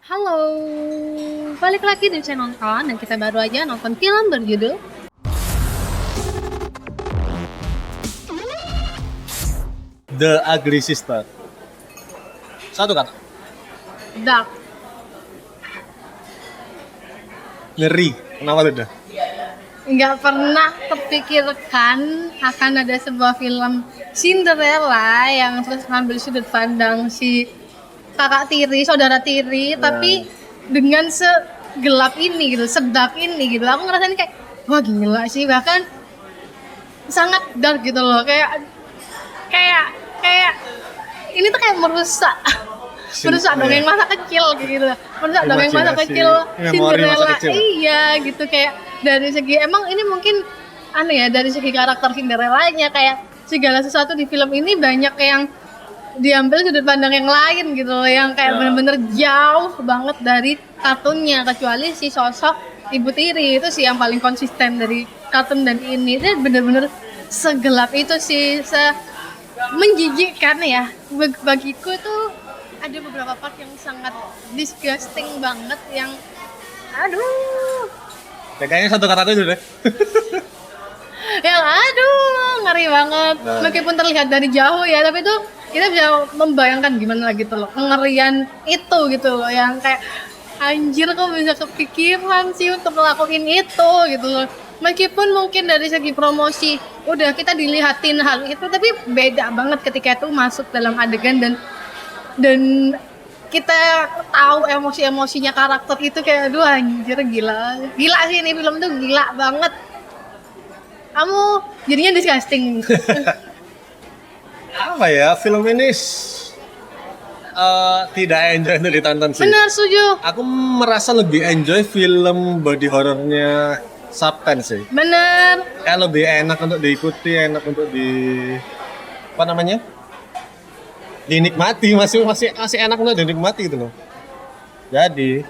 Halo, balik lagi di channel nonton dan kita baru aja nonton film berjudul The Ugly Sister. Satu kata. Dark. Ngeri. Kenapa tuh dah? Nggak pernah terpikirkan akan ada sebuah film Cinderella yang terus ngambil sudut pandang si kakak tiri, saudara tiri, tapi dengan segelap ini gitu, sedap ini gitu. Aku ngerasain kayak, wah gila sih, bahkan sangat dark gitu loh, kayak kayak kayak ini tuh kayak merusak dongeng masa kecil gitu, merusak dongeng masa Imajinasi, kecil memori masa Cinderella. kecil. Iya gitu, kayak dari segi emang ini mungkin aneh ya, dari segi karakter Cinderellanya, kayak segala sesuatu di film ini banyak yang diambil sudut pandang yang lain gitu loh, yang kayak bener-bener jauh banget dari kartunnya, kecuali si sosok ibu tiri itu sih yang paling konsisten dari kartun. Dan ini dia bener-bener segelap itu sih, menjijikkan ya. Bagiku tuh ada beberapa part yang sangat disgusting banget, yang aduh Kayaknya satu kata itu deh. yang aduh ngeri banget. Meskipun terlihat dari jauh ya, tapi tuh kita bisa membayangkan gimana gitu loh kengerian itu gitu loh, yang kayak anjir kok bisa kepikiran sih untuk ngelakuin itu gitu loh. Meskipun mungkin dari segi promosi udah kita dilihatin hal itu, tapi beda banget ketika itu masuk dalam adegan dan kita tahu emosi-emosinya karakter itu, kayak aduh anjir gila sih, ini film tuh gila banget. Kamu jadinya disgusting. Apa ya? Film ini tidak enjoy untuk ditonton sih. Benar, setuju. Aku merasa lebih enjoy film body horornya Substance sih. Bener. Kayak lebih enak untuk diikuti, enak untuk apa namanya? Dinikmati, masih enak untuk dinikmati gitu loh. Jadi,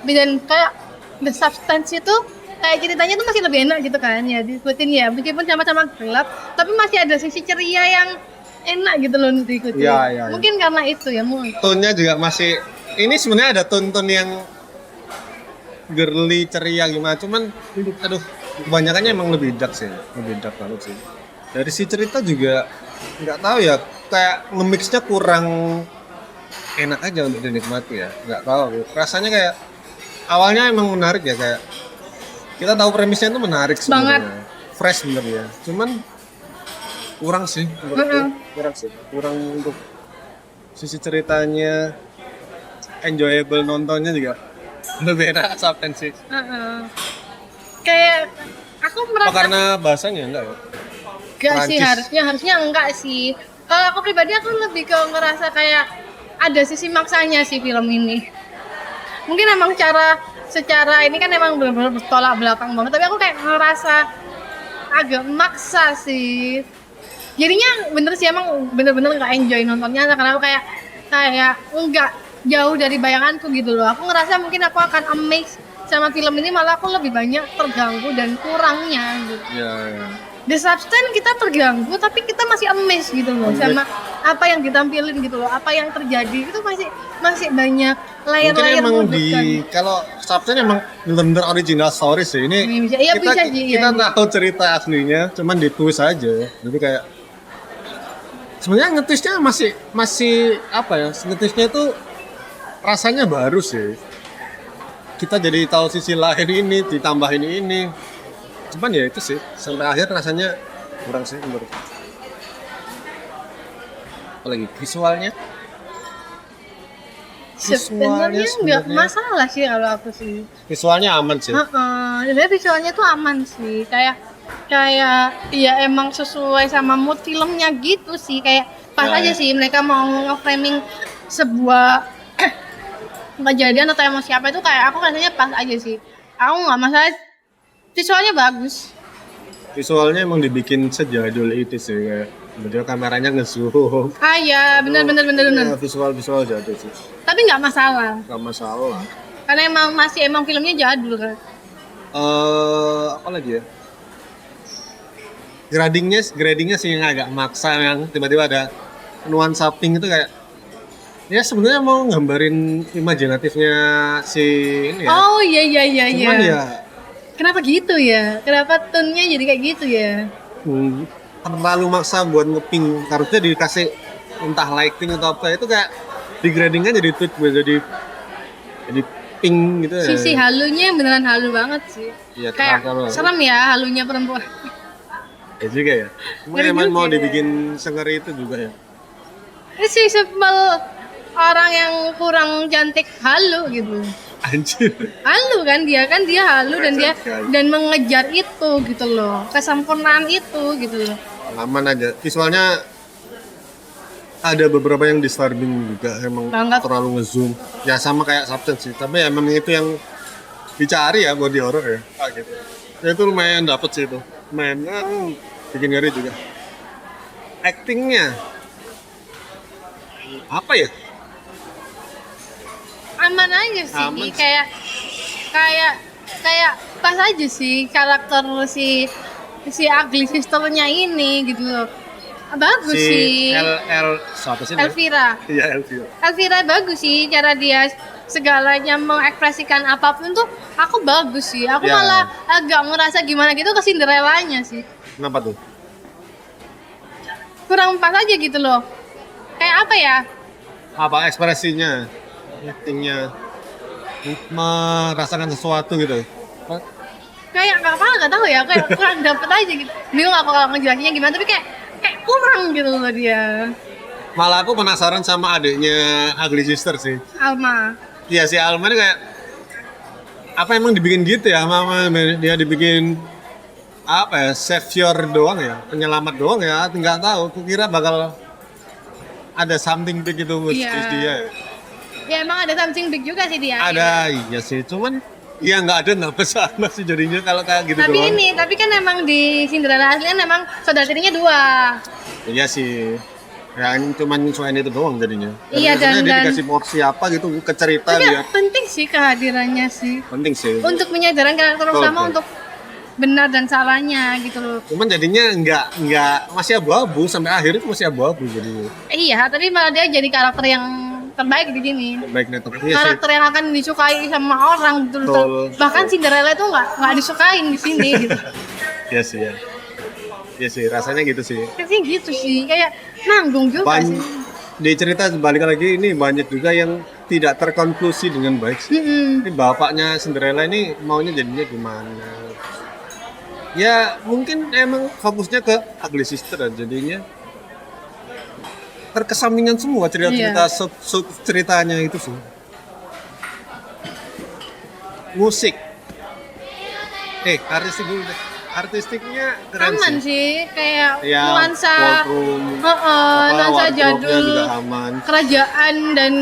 Dan kayak The Substance itu kayak ceritanya tuh masih lebih enak gitu kan ya diikutin ya, meskipun sama-sama gelap tapi masih ada sisi ceria yang enak gitu loh diikutin. Iya. Mungkin karena itu ya mungkin. tone-nya juga masih, ini sebenarnya ada tone-tone yang girly, ceria gimana, cuman aduh kebanyakannya emang lebih dark sih, lebih dark banget sih. Dari si cerita juga nggak tahu ya, kayak nge-mixnya kurang enak aja untuk dinikmati ya, nggak tahu rasanya. Kayak awalnya emang menarik ya, kayak kita tahu premisnya itu menarik sebenarnya, fresh sebenarnya, cuman kurang sih menurutku. kurang untuk sisi ceritanya, enjoyable nontonnya juga lebih enak Substance sih. Kayak aku Apa merasa karena bahasanya enggak ya? enggak sih, Prancis. harusnya enggak sih. Kalau aku pribadi aku lebih ke ngerasa kayak ada sisi maksanya sih film ini. Mungkin emang secara ini kan emang benar-benar bertolak belakang banget, tapi aku kayak ngerasa agak maksa sih. Jadinya bener sih, emang bener-bener nggak enjoy nontonnya karena aku kayak nggak jauh dari bayanganku gitu loh. Aku ngerasa mungkin aku akan amazed sama film ini, malah aku lebih banyak terganggu dan kurangnya gitu. Ya. The Substance kita terganggu tapi kita masih amazed gitu loh sama apa yang ditampilin gitu loh, apa yang terjadi itu masih banyak Mungkin layer-layer emang menurutkan. kalau Substance emang bener-bener original story sih. Ini Iya, kita bisa sih, kita iya. tahu cerita aslinya, cuman ditwist aja. Jadi kayak sebenarnya ngetwistnya masih apa ya? Ngetwistnya itu rasanya baru sih. Kita jadi tahu sisi lain ini, ditambahin ini. Cuman ya itu sih, sampai akhir rasanya kurang sih menurut. Apalagi visualnya Sebenarnya nggak masalah sih kalau aku sih. visualnya aman sih. Sebenarnya visualnya tuh aman sih, kayak ya emang sesuai sama mood filmnya gitu sih, kayak pas aja sih mereka mau nge-framing sebuah kejadian atau emosi apa itu, kayak aku rasanya pas aja sih. Aku nggak masalah, visualnya bagus. Visualnya emang dibikin sejadul itu sih, kayak video kameranya nge-zoom. Iya, benar. Ya, visual jadul sih. Tapi nggak masalah, Gak masalah. karena emang filmnya jadul kan. Apa lagi ya? Gradingnya sih yang agak maksa, yang tiba-tiba ada nuansa pink itu kayak Ya sebenarnya mau gambarin imajinatifnya si ini ya. Oh iya iya iya iya. Cuman ya Kenapa gitu ya? Kenapa tone-nya jadi kayak gitu ya? hmm, terlalu maksa buat ngeping. Harusnya dikasih entah lighting atau apa, itu kayak degradingnya jadi tweet gue jadi pink gitu ya. Sisi halunya yang beneran halu banget sih. Iya, Kayak terang-terang. serem ya halunya perempuan. Ya juga ya. Cuma Ngeri emang juga mau ya. dibikin sengeri itu juga ya. Ini sih simpel orang yang kurang cantik halu gitu. Anjir. Halu kan dia halu dan dia Sekali. dan mengejar itu gitu loh. Kesempurnaan itu gitu loh. Aman aja. Visualnya ada beberapa yang disturbing juga, emang Banget. terlalu ngezoom. Ya sama kayak Substance sih, tapi emang itu yang dicari ya buat di horror ya. Gitu. Ya itu lumayan dapet sih itu. Lumayan bikin ngeri juga. Actingnya apa ya? Aman aja sih Aman. kayak kayak kayak pas aja sih karakter si ugly sisternya ini gitu loh. Bagus sih. Siapa sih? namanya? Elvira. Iya, Elvira. Elvira bagus sih cara dia segalanya mengekspresikan apapun tuh aku bagus sih. Aku Ya. malah agak ngerasa gimana gitu ke Cinderella-nya sih. Kenapa tuh? Kurang pas aja gitu loh. Kayak apa ya? Apa ekspresinya? Actingnya merasakan sesuatu gitu. Kayak nggak tahu ya, kayak kurang dapet aja gitu. Bingung aku kalau ngejelasinnya gimana, tapi kayak kurang gitu loh dia. Malah aku penasaran sama adiknya Ugly Sister sih. Alma. Iya si Alma ini kayak apa emang dibikin gitu ya, mama dia dibikin apa ya, savior doang ya, penyelamat doang ya, nggak tahu. Kukira bakal ada something big itu with Iya. dia. Ya emang ada something big juga sih dia. Ada, iya sih, cuman ya nggak ada nggak masalah sih jadinya kalau kayak gitu Tapi doang. tapi kan emang di Cinderella asli kan emang saudara tirinya 2. Iya sih, yang cuman nyesuaiin itu doang jadinya. Iya, Biasanya dia dan- dikasih porsi apa gitu ke cerita Tapi dia. penting sih kehadirannya sih. Penting sih. Untuk menyadarkan karakter Betul, utama betul. untuk benar dan salahnya gitu loh. Cuman jadinya nggak masih abu-abu sampai akhir itu masih abu-abu jadinya. Iya, tapi malah dia jadi karakter yang terbaik di sini. Baik network iya sih. Karakter yang akan disukai sama orang gitu loh. Betul. Bahkan Cinderella itu nggak disukain di sini gitu. Iya sih ya. Iya sih, rasanya gitu sih. Kayaknya gitu sih, kayak nanggung juga sih. Di cerita balik lagi ini banyak juga yang tidak terkonklusi dengan baik sih. Mm-mm. Ini bapaknya Cinderella ini maunya jadinya gimana? Ya mungkin emang fokusnya ke Ugly Sister dan jadinya terkesampingan semua cerita-cerita Iya. sub ceritanya itu sih. Musik. Artistik dulu deh. Artistiknya keren Aman sih. sih, kayak Ya, nuansa ballroom, nuansa wardrobe-nya jadul juga aman. kerajaan dan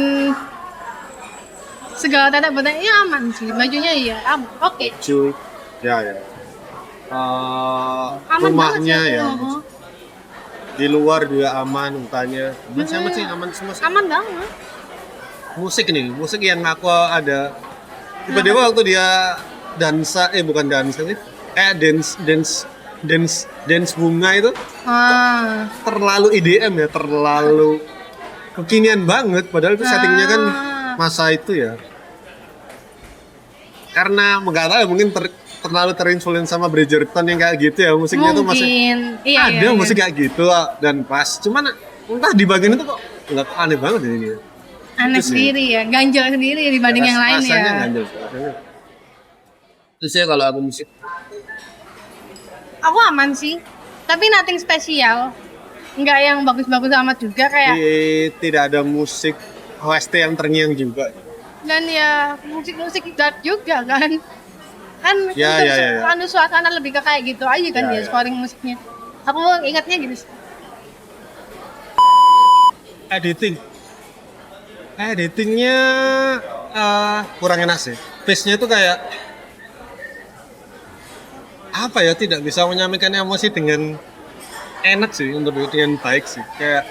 segala tata bentuknya aman sih. Bajunya iya aman. Oke. Cuy. Ya. Aman Rumahnya banget sih. ya. Di luar juga aman, hutannya. Aman sama sih, aman semua sih. Aman banget. Musik nih, musik yang aku ada. Tiba-tiba waktu dia dansa, bukan dansa sih. Kayak dance bunga itu Ah. terlalu IDM ya, terlalu kekinian banget. Padahal itu settingnya kan masa itu ya. Karena nggak tahu mungkin terlalu terinfluence sama Bridgerton yang kayak gitu ya, musiknya tuh masih Mungkin. Iya, ada iya, musik iya. kayak gitu dan pas. Cuman entah di bagian itu kok nggak aneh banget ini. Aneh Itu sih. sendiri ya, ganjel sendiri dibanding yang lain Rasanya ya. ganjel, rasanya. Terus ya kalau aku musik Aku aman sih, tapi nothing spesial. Nggak yang bagus-bagus amat juga kayak. tidak ada musik OST yang terngiang juga. Dan ya musik-musik dark juga kan. Kan Ya, untuk ya, ya, ya. anu suasana lebih ke kayak gitu aja kan Ya, dia ya. scoring musiknya. Aku ingatnya gitu sih. Editingnya kurang enak sih. Pace-nya itu kayak apa ya, tidak bisa menyampaikan emosi dengan enak sih, untuk dengan baik sih. Kayak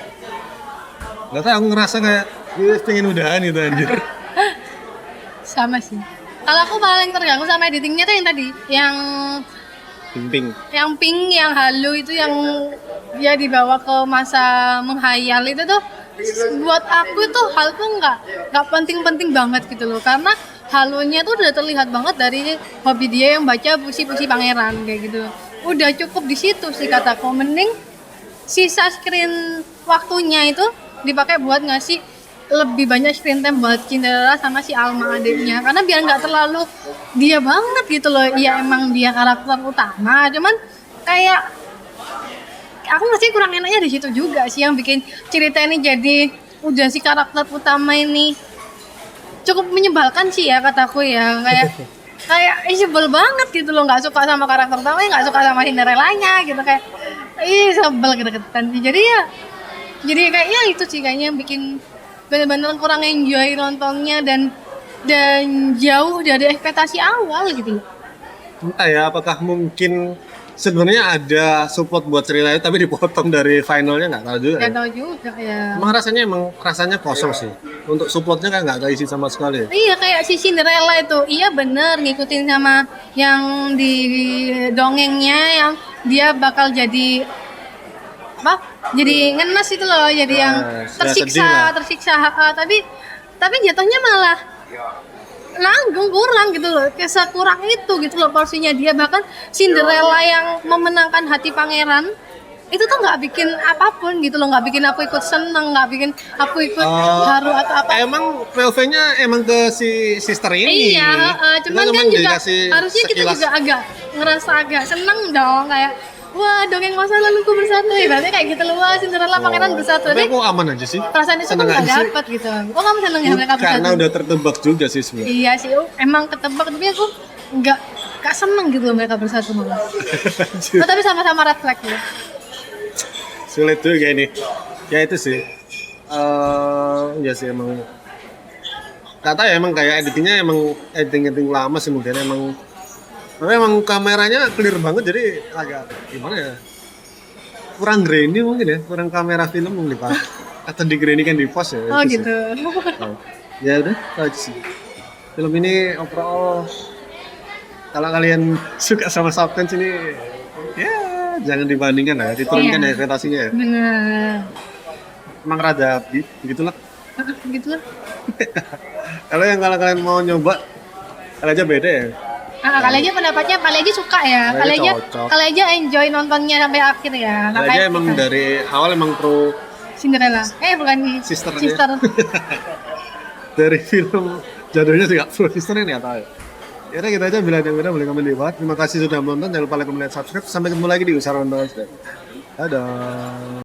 nggak tahu, aku ngerasa kayak pengen udahan gitu anjir. Sama sih. Kalau aku paling terganggu sama editingnya tuh yang tadi, Ping-ping. yang pink, yang halu itu yang dia dibawa ke masa menghayal itu tuh buat aku itu hal tuh nggak penting-penting banget gitu loh, karena halunya tuh udah terlihat banget dari hobi dia yang baca puisi-puisi pangeran kayak gitu. Udah cukup di situ sih kataku. Mending sisa screen waktunya itu dipakai buat ngasih lebih banyak screen time buat Cinderella sama si Alma adiknya, karena biar nggak terlalu dia banget gitu loh. Ya emang dia karakter utama, cuman kayak aku ngerasa kurang enaknya di situ juga sih, yang bikin cerita ini jadi udah si karakter utama ini cukup menyebalkan sih ya kataku ya. Kayak sebel banget gitu loh, nggak suka sama karakter utamanya, nggak suka sama Cinderellanya gitu, kayak sebel kedekatan sih. Jadi kayak ya itu sih kayaknya yang bikin bener-bener kurang enjoy nontonnya, dan jauh dari ekspektasi awal gitu. Entah ya, apakah mungkin sebenarnya ada support buat ceritanya tapi dipotong dari finalnya, nggak tahu juga. Nggak tahu juga ya. Emang rasanya kosong sih. Untuk supportnya kan nggak keisi sama sekali. Iya, kayak si Cinderella itu, iya bener ngikutin sama yang di dongengnya, yang dia bakal jadi apa? Jadi ngenes itu loh, jadi yang tersiksa. Tapi jatuhnya malah nanggung kurang gitu loh, kurang itu gitu loh porsinya dia. Bahkan Cinderella yang memenangkan hati pangeran itu tuh nggak bikin apapun gitu loh, nggak bikin aku ikut seneng, nggak bikin aku ikut haru atau apa. Emang POV-nya emang ke si sister ini. Iya, cuman kan juga harusnya kita juga agak ngerasa agak seneng dong, kayak wah dongeng masa laluku bersatu, berarti kayak gitu loh. Wah Cinderella pangeran bersatu. Tapi aku aman aja sih. Perasaan itu tuh nggak dapet gitu. Kok kamu seneng ya mereka bersatu? Karena udah tertebak juga sih sebenarnya. Iya sih, emang ketebak, tapi aku nggak seneng gitu mereka bersatu malah. Tapi sama-sama red flag ya. Sulit juga ini. Ya itu sih. Ya sih emang. Kata ya emang kayak editingnya emang editing lama sih mungkin emang. Tapi emang kameranya clear banget, jadi agak gimana ya, kurang grainy mungkin ya, kurang kamera film mungkin Pak, atau di grainy kan di post ya. Oh gitu. Ya udah itu sih. Film ini overall kalau kalian suka sama substance ini ya jangan dibandingkan lah, diturunkan ekspektasinya ya. Bener. Emang rada gitulah. Gitulah. Kalau kalian mau nyoba, kalian aja beda ya. Kali aja pendapatnya, kali aja suka ya, kali aja enjoy nontonnya sampai akhir ya. Kali aja emang dari awal emang pro Cinderella, bukan sister. Dari film jadulnya juga pro sister ini atau ya. Ya udah, kita aja, bila ada yang beda boleh komen di bawah. Terima kasih sudah menonton, jangan lupa like, comment, dan subscribe. Sampai ketemu lagi di usaha nonton. Dadah.